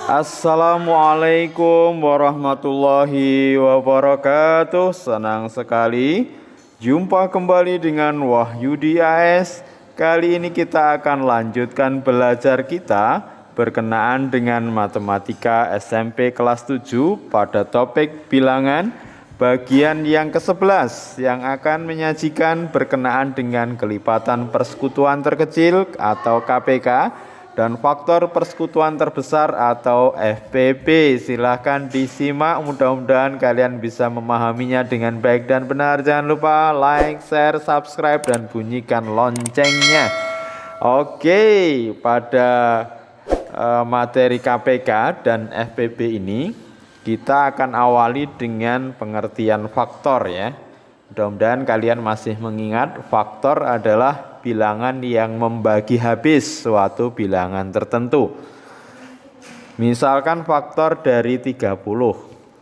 Assalamualaikum warahmatullahi wabarakatuh. Senang sekali jumpa kembali dengan Wahyudi AS. Kali ini kita akan lanjutkan belajar kita berkenaan dengan matematika SMP kelas 7 pada topik bilangan bagian yang ke-11 yang akan menyajikan berkenaan dengan kelipatan persekutuan terkecil atau KPK dan faktor persekutuan terbesar atau FPP. Silahkan disimak, mudah-mudahan kalian bisa memahaminya dengan baik dan benar. Jangan lupa like, share, subscribe, dan bunyikan loncengnya. Oke, pada materi KPK dan FPP ini kita akan awali dengan pengertian faktor ya. Mudah-mudahan kalian masih mengingat faktor adalah bilangan yang membagi habis suatu bilangan tertentu. Misalkan faktor dari 30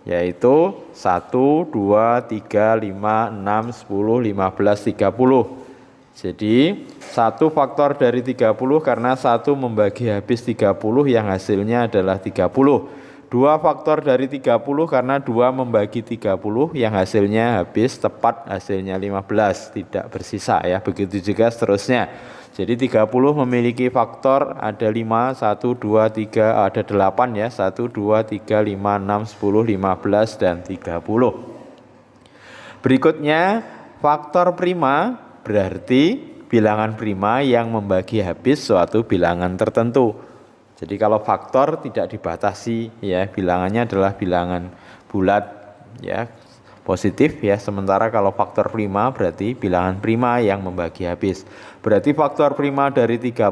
yaitu 1, 2, 3, 5, 6, 10, 15, 30. Jadi 1 faktor dari 30 karena 1 membagi habis 30 yang hasilnya adalah 30. 2 faktor dari 30 karena 2 membagi 30 yang hasilnya habis tepat hasilnya 15, tidak bersisa ya. Begitu juga seterusnya. Jadi 30 memiliki faktor ada 5, 1, 2, 3, ada 8 ya. 1, 2, 3, 5, 6, 10, 15 dan 30. Berikutnya faktor prima berarti bilangan prima yang membagi habis suatu bilangan tertentu. Jadi kalau faktor tidak dibatasi ya, bilangannya adalah bilangan bulat ya, positif ya. Sementara kalau faktor prima berarti bilangan prima yang membagi habis. Berarti faktor prima dari 30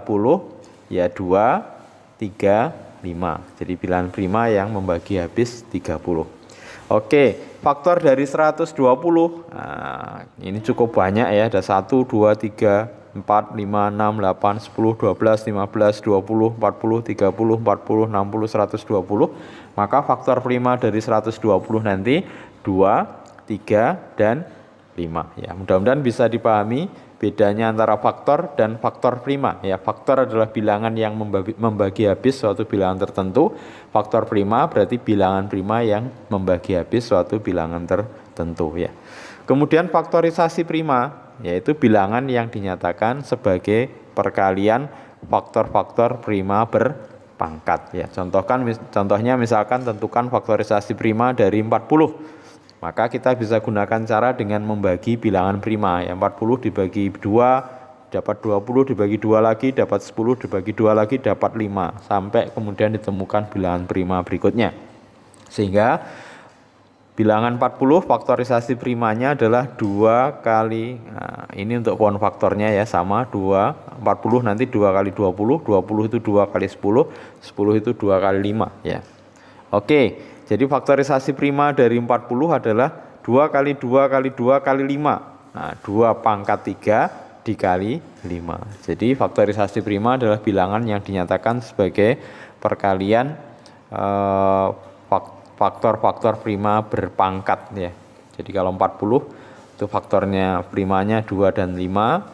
ya 2, 3, 5. Jadi bilangan prima yang membagi habis 30. Oke, faktor dari 120. Nah, ini cukup banyak ya, ada 1, 2, 3, 4, 5, 6, 8, 10, 12, 15, 20, 40, 30, 40, 60, 120. Maka faktor prima dari 120 nanti 2, 3, dan 5 ya. Mudah-mudahan bisa dipahami bedanya antara faktor dan faktor prima ya. Faktor adalah bilangan yang membagi habis suatu bilangan tertentu. Faktor prima berarti bilangan prima yang membagi habis suatu bilangan tertentu ya. Kemudian faktorisasi prima yaitu bilangan yang dinyatakan sebagai perkalian faktor-faktor prima berpangkat ya. Contohnya misalkan tentukan faktorisasi prima dari 40. Maka kita bisa gunakan cara dengan membagi bilangan prima ya. 40 dibagi 2 dapat 20, dibagi 2 lagi dapat 10, dibagi 2 lagi dapat 5 sampai kemudian ditemukan bilangan prima berikutnya. Sehingga bilangan 40 faktorisasi primanya adalah 2 kali, nah ini untuk pohon faktornya ya, sama 2, 40 nanti 2 kali 20, 20 itu 2 kali 10, 10 itu 2 kali 5 ya. Oke, jadi faktorisasi prima dari 40 adalah 2 kali 2 kali 2 kali 5. Nah 2 pangkat 3 dikali 5. Jadi faktorisasi prima adalah bilangan yang dinyatakan sebagai perkalian faktor-faktor prima berpangkat ya. Jadi kalau 40 itu faktornya primanya 2 dan 5.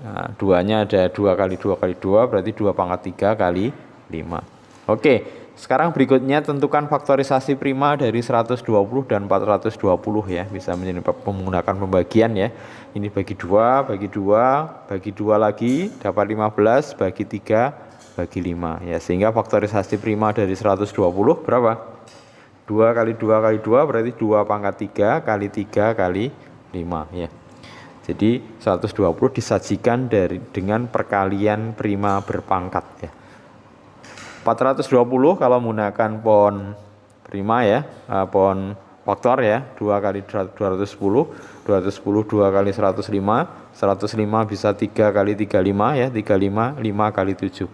Nah, 2-nya ada 2 kali 2 kali 2 berarti 2 pangkat 3 kali 5. Oke, sekarang berikutnya tentukan faktorisasi prima dari 120 dan 420 ya. Bisa menggunakan pembagian ya. Ini bagi 2, bagi 2, bagi 2 lagi dapat 15, bagi 3, bagi 5 ya. Sehingga faktorisasi prima dari 120 berapa? 2 kali 2 kali 2 berarti 2 pangkat 3 kali 3 kali 5 ya. Jadi 120 disajikan dengan perkalian prima berpangkat ya. 420 kalau menggunakan pohon prima ya, pohon faktor ya, 2 kali 210, 210 2 kali 105, 105 bisa 3 kali 35 ya, 35 5 kali 7.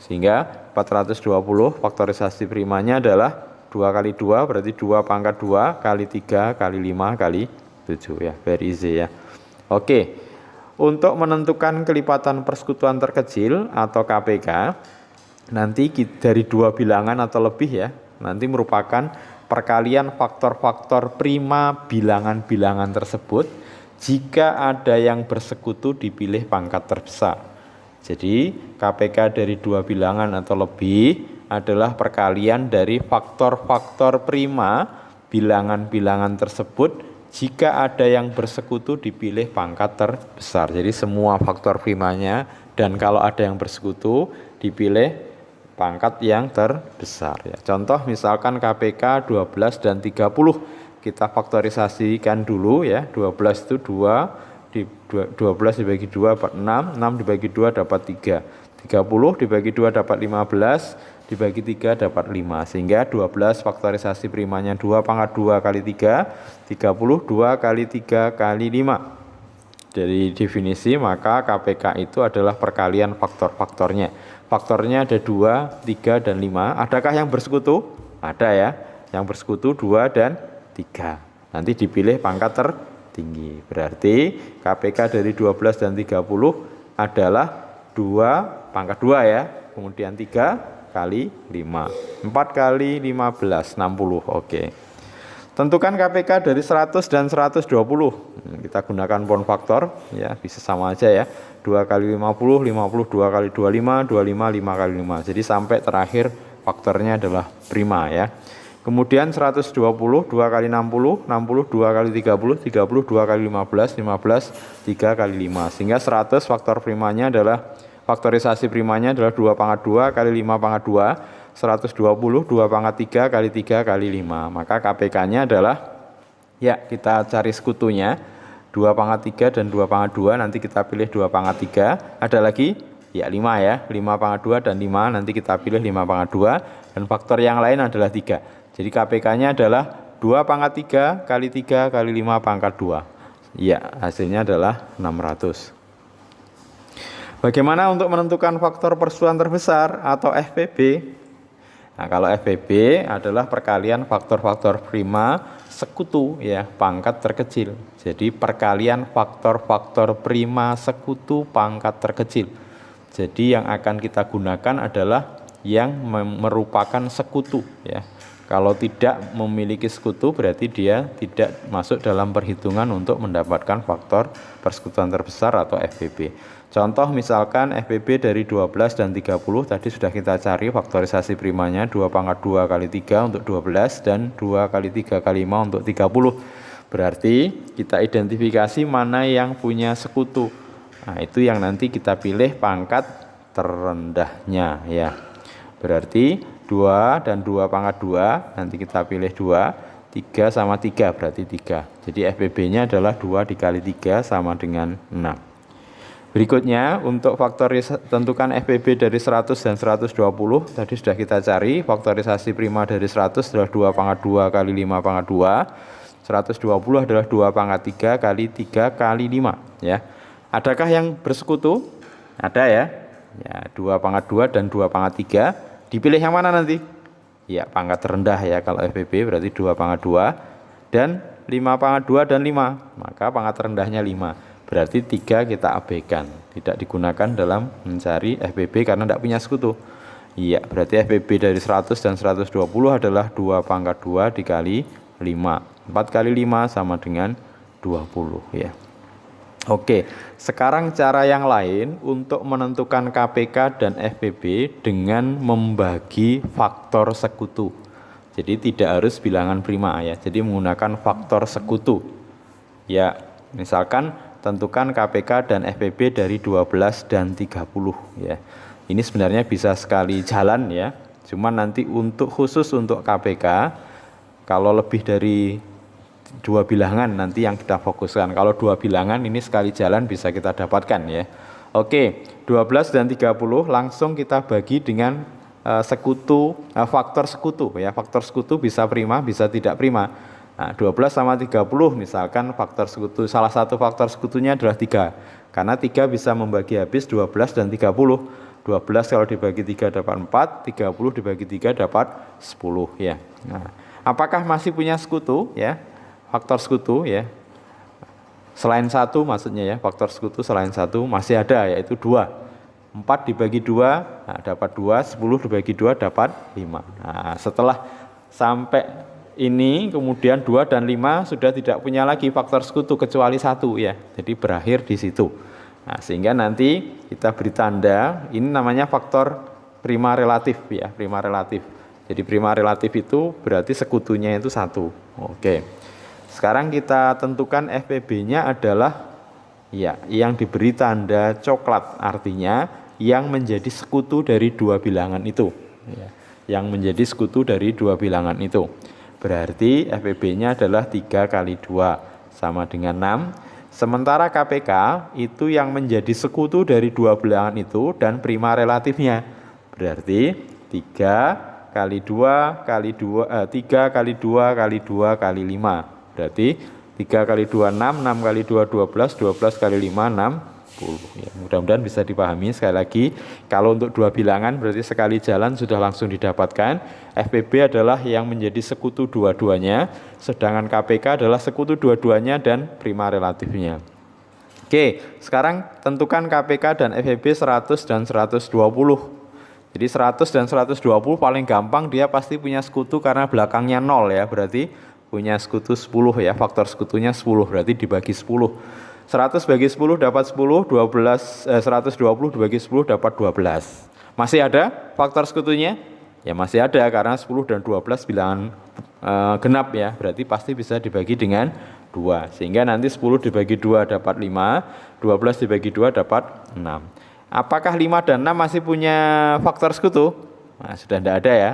Sehingga 420 faktorisasi primanya adalah 2 kali 2 berarti 2 pangkat 2 kali 3 kali 5 kali 7 ya, very easy ya. Oke, untuk menentukan kelipatan persekutuan terkecil atau KPK nanti dari 2 bilangan atau lebih ya, nanti merupakan perkalian faktor-faktor prima bilangan-bilangan tersebut jika ada yang bersekutu dipilih pangkat terbesar. Jadi KPK dari 2 bilangan atau lebih adalah perkalian dari faktor-faktor prima bilangan-bilangan tersebut. Jika ada yang bersekutu dipilih pangkat terbesar. Jadi semua faktor primanya, dan kalau ada yang bersekutu dipilih pangkat yang terbesar ya. Contoh misalkan KPK 12 dan 30. Kita faktorisasikan dulu ya. 12 itu 12 dibagi 2 dapat 6, 6 dibagi 2 dapat 3. 30 dibagi 2 dapat 15, dibagi 3 dapat 5. Sehingga 12 faktorisasi primanya 2 pangkat 2 kali 3, 30 2 kali 3 kali 5. Dari definisi maka KPK itu adalah perkalian faktor-faktornya. Faktornya ada 2, 3, dan 5. Adakah yang bersekutu? Ada ya. Yang bersekutu 2 dan 3. Nanti dipilih pangkat tertinggi. Berarti KPK dari 12 dan 30 adalah 2 pangkat 2 ya. Kemudian 3 kali 5. 4 kali 15, 60. Oke. Tentukan KPK dari 100 dan 120. Kita gunakan pound faktor ya, bisa sama aja ya. 2 kali 50, 50, 2 kali 25, 25, 5 kali 5. Jadi sampai terakhir faktornya adalah prima ya. Kemudian 120, 2 kali 60, 60, 2 kali 30, 30, 2 kali 15, 15, 3 kali 5. Sehingga 100 faktor primanya adalah, faktorisasi primanya adalah 2 pangkat 2 kali 5 pangkat 2. 120, 2 pangkat 3 kali 3 kali 5. Maka KPK-nya adalah, ya kita cari sekutunya, 2 pangkat 3 dan 2 pangkat 2, nanti kita pilih 2 pangkat 3. Ada lagi? Ya 5 ya, 5 pangkat 2 dan 5, nanti kita pilih 5 pangkat 2. Dan faktor yang lain adalah 3. Jadi KPK-nya adalah 2 pangkat 3 kali 3 kali 5 pangkat 2. Ya, hasilnya adalah 600. Bagaimana untuk menentukan faktor persusuan terbesar atau FPB? Nah, kalau FPB adalah perkalian faktor-faktor prima sekutu ya, pangkat terkecil. Jadi perkalian faktor-faktor prima sekutu pangkat terkecil. Jadi yang akan kita gunakan adalah yang merupakan sekutu ya. Kalau tidak memiliki sekutu berarti dia tidak masuk dalam perhitungan untuk mendapatkan faktor persekutuan terbesar atau FPB. Contoh misalkan FPB dari 12 dan 30 tadi sudah kita cari faktorisasi primanya 2 pangkat 2 kali 3 untuk 12 dan 2 kali 3 kali 5 untuk 30. Berarti kita identifikasi mana yang punya sekutu. Nah, itu yang nanti kita pilih pangkat terendahnya ya. Berarti 2 dan 2 pangkat 2, nanti kita pilih 2, 3 sama 3 berarti 3. Jadi FPB-nya adalah 2 dikali 3 sama dengan 6. Berikutnya untuk tentukan FPB dari 100 dan 120, tadi sudah kita cari, faktorisasi prima dari 100 adalah 2 pangkat 2 kali 5 pangkat 2, 120 adalah 2 pangkat 3 kali 3 kali 5 ya. Adakah yang bersekutu? Ada ya. Ya, 2 pangkat 2 dan 2 pangkat 3. Dipilih yang mana nanti? Ya, pangkat rendah ya. Kalau FPB berarti 2 pangkat 2 dan 5 pangkat 2 dan 5. Maka pangkat rendahnya 5. Berarti 3 kita abaikan. Tidak digunakan dalam mencari FPB karena tidak punya sekutu. Iya, berarti FPB dari 100 dan 120 adalah 2 pangkat 2 dikali 5. 4 kali 5 sama dengan 20 ya. Oke, sekarang cara yang lain untuk menentukan KPK dan FPB dengan membagi faktor sekutu. Jadi tidak harus bilangan prima ya, jadi menggunakan faktor sekutu. Ya, misalkan tentukan KPK dan FPB dari 12 dan 30 ya. Ini sebenarnya bisa sekali jalan ya. Cuman nanti khusus untuk KPK, kalau lebih dari 2 bilangan nanti yang kita fokuskan. Kalau 2 bilangan ini sekali jalan bisa kita dapatkan ya. Oke, 12 dan 30 langsung kita bagi dengan faktor sekutu ya. Faktor sekutu bisa prima, bisa tidak prima. Nah, 12 sama 30 misalkan faktor sekutu, salah satu faktor sekutunya adalah 3. Karena 3 bisa membagi habis 12 dan 30. 12 kalau dibagi 3 dapat 4, 30 dibagi 3 dapat 10 ya. Nah, apakah masih punya sekutu ya? Faktor sekutu ya. Selain 1 maksudnya ya, faktor sekutu selain 1 masih ada yaitu 2. 4 dibagi 2 nah, dapat 2, 10 dibagi 2 dapat 5. Nah, setelah sampai ini kemudian 2 dan 5 sudah tidak punya lagi faktor sekutu kecuali 1 ya. Jadi berakhir di situ. Nah, sehingga nanti kita beri tanda ini namanya faktor prima relatif ya, prima relatif. Jadi prima relatif itu berarti sekutunya itu 1. Oke. Sekarang kita tentukan FPB-nya adalah ya, yang diberi tanda coklat, artinya yang menjadi sekutu dari dua bilangan itu. Ya, yang menjadi sekutu dari dua bilangan itu. Berarti FPB-nya adalah 3 kali 2 sama dengan 6. Sementara KPK itu yang menjadi sekutu dari dua bilangan itu dan prima relatifnya. Berarti 3 kali 2 kali 2 3 kali 2 kali 2 kali 5. Berarti 3 kali 2 6, 6 kali 2 12, 12 kali 5 60. Ya, mudah-mudahan bisa dipahami. Sekali lagi, kalau untuk dua bilangan berarti sekali jalan sudah langsung didapatkan. FPB adalah yang menjadi sekutu dua-duanya, sedangkan KPK adalah sekutu dua-duanya dan prima relatifnya. Oke, sekarang tentukan KPK dan FPB 100 dan 120. Jadi 100 dan 120 paling gampang, dia pasti punya sekutu karena belakangnya 0 ya, berarti punya sekutu 10 ya, faktor sekutunya 10, berarti dibagi 10. 100 bagi 10 dapat 10, 120 dibagi 10 dapat 12. Masih ada faktor sekutunya? Ya masih ada, karena 10 dan 12 bilangan genap ya, berarti pasti bisa dibagi dengan 2. Sehingga nanti 10 dibagi 2 dapat 5, 12 dibagi 2 dapat 6. Apakah 5 dan 6 masih punya faktor sekutu? Nah, sudah tidak ada ya,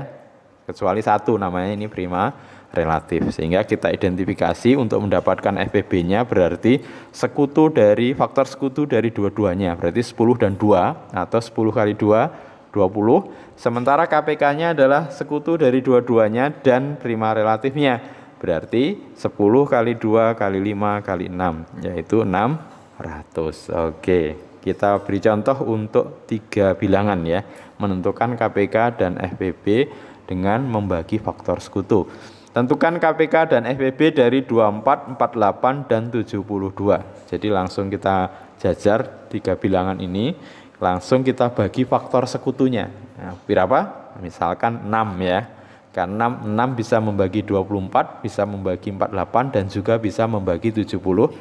kecuali 1, namanya ini prima relatif. Sehingga kita identifikasi untuk mendapatkan FPB-nya berarti sekutu dari faktor sekutu dari dua-duanya, berarti 10 dan 2 atau 10 kali 2 20. Sementara KPK-nya adalah sekutu dari dua-duanya dan prima relatifnya, berarti 10 kali 2 kali 5 kali 6, yaitu 600. Oke, kita beri contoh untuk 3 bilangan ya, menentukan KPK dan FPB dengan membagi faktor sekutu. Tentukan KPK dan FPB dari 24, 48, dan 72. Jadi langsung kita jajar 3 bilangan ini, langsung kita bagi faktor sekutunya. Nah, berapa? Misalkan 6 ya. Karena 6 bisa membagi 24, bisa membagi 48, dan juga bisa membagi 72.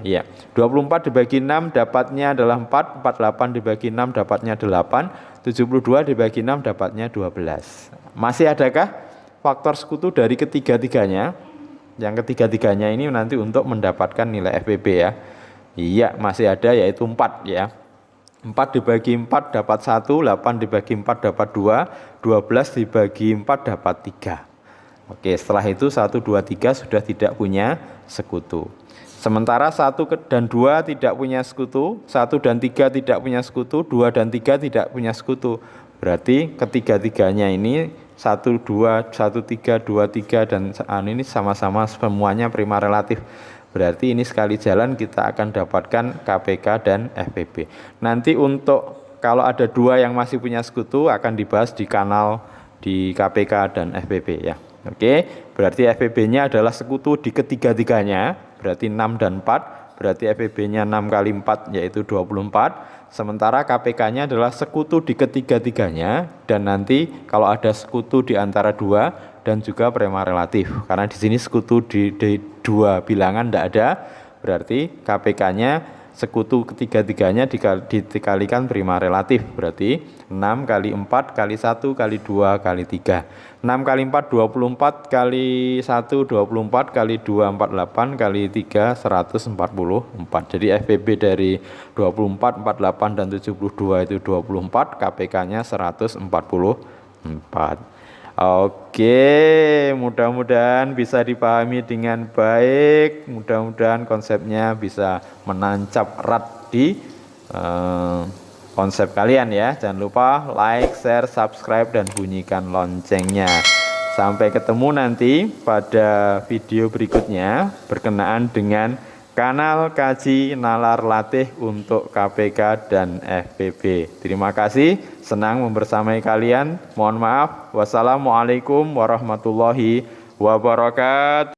Ya. 24 dibagi 6 dapatnya adalah 4, 48 dibagi 6 dapatnya 8, 72 dibagi 6 dapatnya 12. Masih adakah faktor sekutu dari ketiga-tiganya? Yang ketiga-tiganya ini nanti untuk mendapatkan nilai FPB ya. Iya, masih ada, yaitu 4 ya. 4 dibagi 4 dapat 1, 8 dibagi 4 dapat 2, 12 dibagi 4 dapat 3. Oke, setelah itu 1, 2, 3 sudah tidak punya sekutu. Sementara 1 dan 2 tidak punya sekutu, 1 dan 3 tidak punya sekutu, 2 dan 3 tidak punya sekutu. Berarti ketiga-tiganya ini 1, 2, 1, 3, 2, 3 dan ini sama-sama semuanya prima relatif. Berarti ini sekali jalan kita akan dapatkan KPK dan FPB. Nanti untuk kalau ada 2 yang masih punya sekutu akan dibahas di kanal di KPK dan FPB ya. Oke, berarti FPB-nya adalah sekutu di ketiga-tiganya, berarti 6 dan 4, berarti FPB-nya 6 kali 4 yaitu 24. Sementara KPK-nya adalah sekutu di ketiga-tiganya, dan nanti kalau ada sekutu di antara 2 dan juga prima relatif. Karena di sini sekutu di 2 bilangan tidak ada, berarti KPK-nya sekutu ketiga-tiganya dikalikan prima relatif, berarti 6 kali 4 kali 1 kali 2 kali 3. 6 kali 4 24 kali 1 24 kali 2 48 kali 3 144. Jadi FPB dari 24, 48 dan 72 itu 24, KPK-nya 144. Oke, mudah-mudahan bisa dipahami dengan baik. Mudah-mudahan konsepnya bisa menancap erat di konsep kalian ya. Jangan lupa like, share, subscribe, dan bunyikan loncengnya. Sampai ketemu nanti pada video berikutnya berkenaan dengan kanal kaji nalar latih untuk KPK dan FPB. Terima kasih, senang membersamai kalian. Mohon maaf. Wassalamualaikum warahmatullahi wabarakatuh.